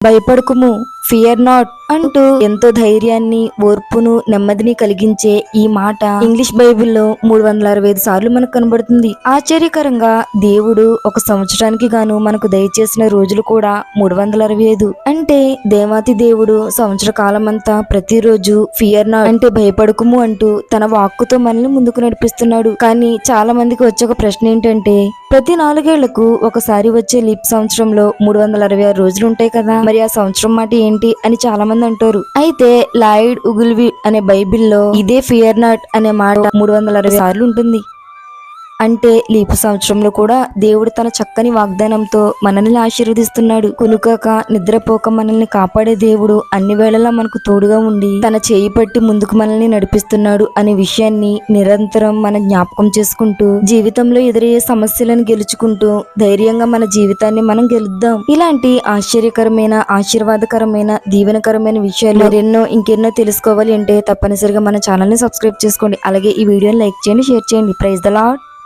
భయపడకుము, fear not అంటూ ఎంతో ధైర్యాన్ని, ఓర్పును, నెమ్మదిని కలిగించే ఈ మాట ఇంగ్లీష్ బైబిల్లో 365 సార్లు మనకు కనబడుతుంది. ఆశ్చర్యకరంగా దేవుడు ఒక సంవత్సరానికి గాను మనకు దయచేసిన రోజులు కూడా 365. అంటే దేవాతి దేవుడు సంవత్సర కాలమంతా ప్రతిరోజు ఫియర్ నాట్ అంటే భయపడకుము అంటూ తన వాక్కుతో మనల్ని ముందుకు నడిపిస్తున్నాడు. కానీ చాలా మందికి వచ్చే ఒక ప్రశ్న ఏంటంటే, ప్రతి 4 ఏళ్లకు ఒకసారి వచ్చే లీప్ సంవత్సరంలో 366 రోజులు ఉంటాయి కదా, మరి ఆ సంవత్సరం మాట ఏంటి అని చాలా మంది అంటారు. అయితే లాయిడ్ ఉగుల్వి అనే బైబిల్లో ఇదే ఫియర్ నాట్ అనే మాట 360 సార్లు ఉంటుంది. అంటే లీపు సంవత్సరంలో కూడా దేవుడు తన చక్కని వాగ్దానంతో మనల్ని ఆశీర్వదిస్తున్నాడు. కునుకక నిద్రపోక మనల్ని కాపాడే దేవుడు అన్ని వేళలా మనకు తోడుగా ఉండి తన చేయి పట్టి ముందుకు మనల్ని నడిపిస్తున్నాడు అనే విషయాన్ని నిరంతరం మనం జ్ఞాపకం చేసుకుంటూ జీవితంలో ఎదురయ్యే సమస్యలను గెలుచుకుంటూ ధైర్యంగా మన జీవితాన్ని మనం గెలుద్దాం. ఇలాంటి ఆశ్చర్యకరమైన, ఆశీర్వాదకరమైన, దీవెనకరమైన విషయాలు ఇంకెన్నో తెలుసుకోవాలి అంటే తప్పనిసరిగా మన ఛానల్ ని సబ్స్క్రైబ్ చేసుకోండి. అలాగే ఈ వీడియోని లైక్ చేయండి, షేర్ చేయండి. Praise the lord.